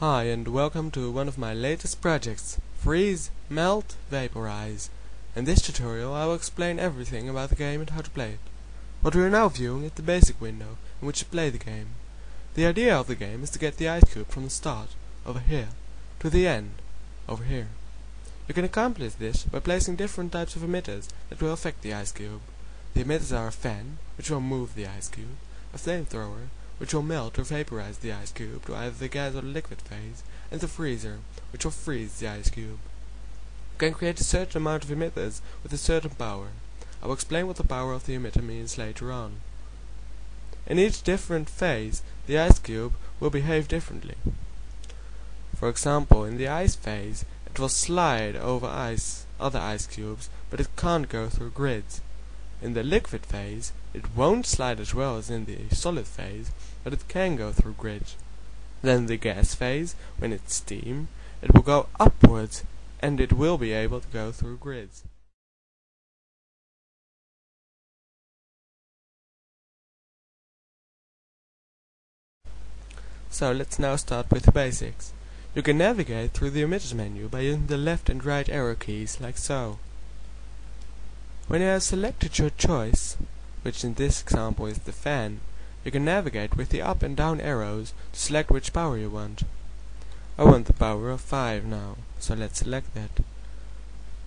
Hi, and welcome to one of my latest projects, Freeze, Melt, Vaporize. In this tutorial I will explain everything about the game and how to play it. What we are now viewing is the basic window in which to play the game. The idea of the game is to get the ice cube from the start, over here, to the end, over here. You can accomplish this by placing different types of emitters that will affect the ice cube. The emitters are a fan, which will move the ice cube, a flamethrower, which will melt or vaporize the ice cube to either the gas or the liquid phase, and the freezer, which will freeze the ice cube. You can create a certain amount of emitters with a certain power. I will explain what the power of the emitter means later on. In each different phase, the ice cube will behave differently. For example, in the ice phase, it will slide over other ice cubes, but it can't go through grids. In the liquid phase, it won't slide as well as in the solid phase, but it can go through grids. Then the gas phase, when it's steam, it will go upwards, and it will be able to go through grids. So let's now start with the basics. You can navigate through the emitters menu by using the left and right arrow keys, like so. When you have selected your choice, which in this example is the fan, you can navigate with the up and down arrows to select which power you want. I want the power of 5 now, so let's select that.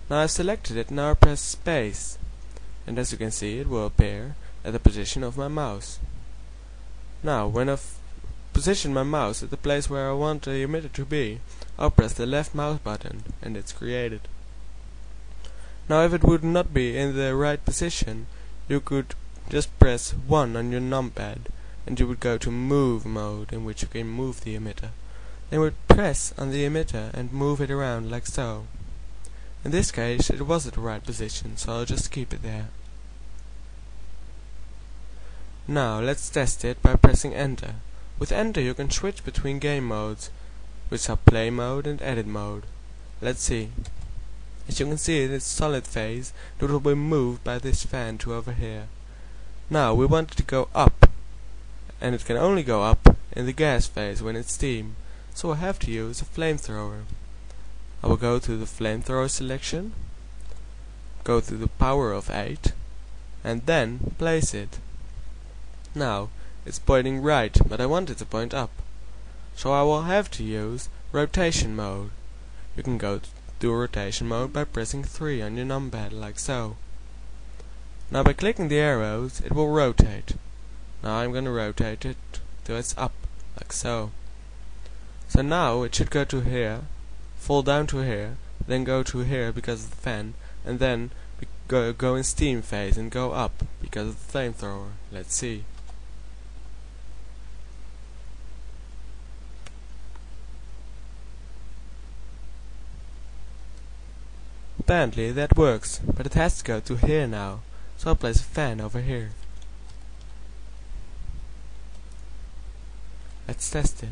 Now I've selected it, now I press space, and as you can see it will appear at the position of my mouse. Now when I've positioned my mouse at the place where I want the emitter to be, I'll press the left mouse button, and it's created. Now if it would not be in the right position, you could just press 1 on your numpad, and you would go to move mode, in which you can move the emitter. Then you would press on the emitter and move it around like so. In this case it was at the right position, so I'll just keep it there. Now let's test it by pressing enter. With enter you can switch between game modes, which are play mode and edit mode. Let's see. As you can see in its solid phase, it will be moved by this fan to over here. Now we want it to go up, and it can only go up in the gas phase when it's steam, so I have to use a flamethrower. I will go to the flamethrower selection, go to the power of 8, and then place it. Now it's pointing right, but I want it to point up, so I will have to use rotation mode. You can go to rotation mode by pressing 3 on your numpad, like so. Now by clicking the arrows, it will rotate. Now I'm going to rotate it till it's up, like so. So now it should go to here, fall down to here, then go to here because of the fan, and then go in steam phase and go up because of the flamethrower. Let's see. Apparently that works, but it has to go to here now, so I'll place a fan over here. Let's test it.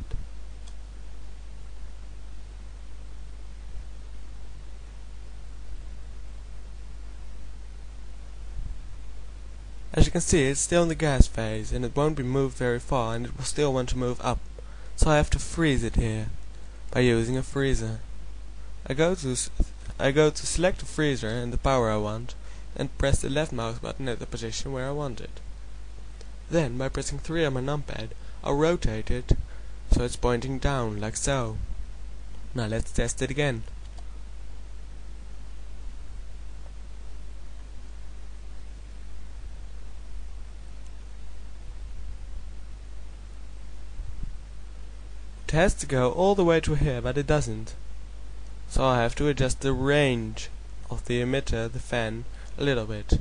As you can see, it's still in the gas phase, and it won't be moved very far, and it will still want to move up, so I have to freeze it here by using a freezer. I go to select the freezer and the power I want, and press the left mouse button at the position where I want it. Then, by pressing 3 on my numpad, I'll rotate it so it's pointing down, like so. Now let's test it again. It has to go all the way to here, but it doesn't. So I have to adjust the range of the emitter, the fan, a little bit.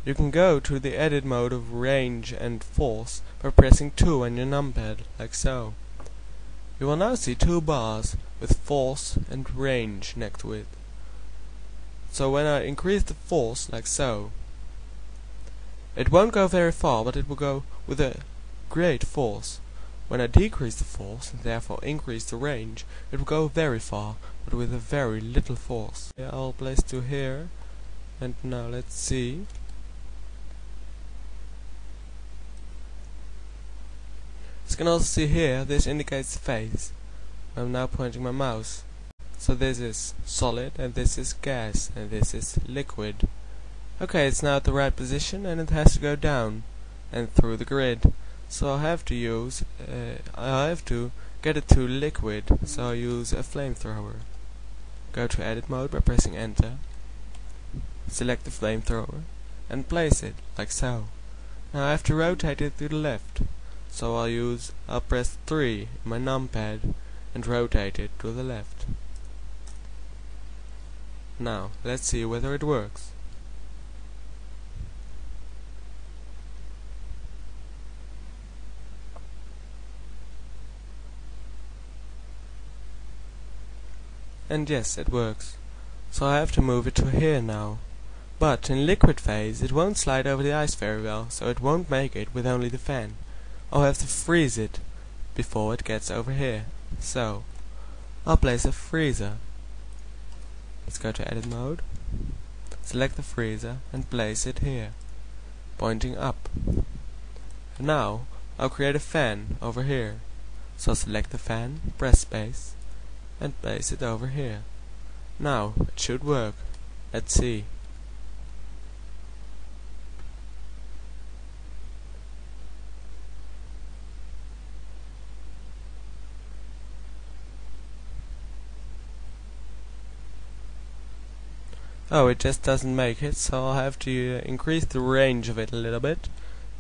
You can go to the edit mode of range and force by pressing 2 on your numpad, like so. You will now see 2 bars with force and range next to it. So when I increase the force, like so, it won't go very far, but it will go with a great force. When I decrease the force, and therefore increase the range, it will go very far, but with a very little force. I'll place to here, and now let's see. As you can also see here, this indicates the phase. I'm now pointing my mouse. So this is solid, and this is gas, and this is liquid. Okay, it's now at the right position, and it has to go down and through the grid. So I have to get it to liquid, so I use a flamethrower. Go to edit mode by pressing enter. Select the flamethrower and place it, like so. Now I have to rotate it to the left, so I'll press 3 in my numpad and rotate it to the left. Now, let's see whether it works. And yes, it works. So I have to move it to here now. But in liquid phase it won't slide over the ice very well, so it won't make it with only the fan. I'll have to freeze it before it gets over here. So, I'll place a freezer. Let's go to edit mode, select the freezer and place it here, pointing up. Now, I'll create a fan over here. So select the fan, press space, and place it over here. Now, it should work. Let's see. Oh, it just doesn't make it, so I'll have to increase the range of it a little bit.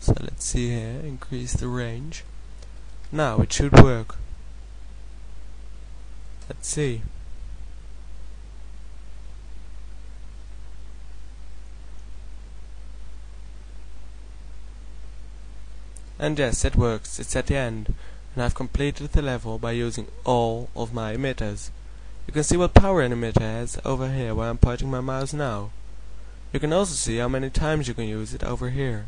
So let's see here, increase the range. Now it should work. Let's see. And yes, it works. It's at the end, and I've completed the level by using all of my emitters. You can see what power an emitter has over here where I'm pointing my mouse now. You can also see how many times you can use it over here,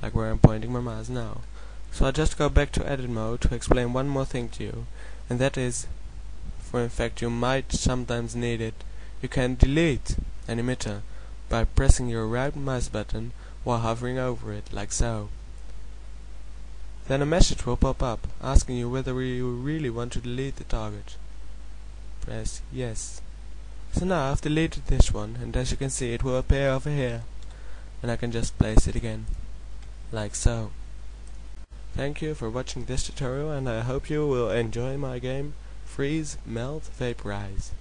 like where I'm pointing my mouse now. So I'll just go back to edit mode to explain one more thing to you, and that is, for in fact you might sometimes need it, you can delete an emitter by pressing your right mouse button while hovering over it, like so. Then a message will pop up asking you whether you really want to delete the target. Press yes. So now I've deleted this one, and as you can see it will appear over here, and I can just place it again, like so. Thank you for watching this tutorial, and I hope you will enjoy my game Freeze, Melt, Vaporize.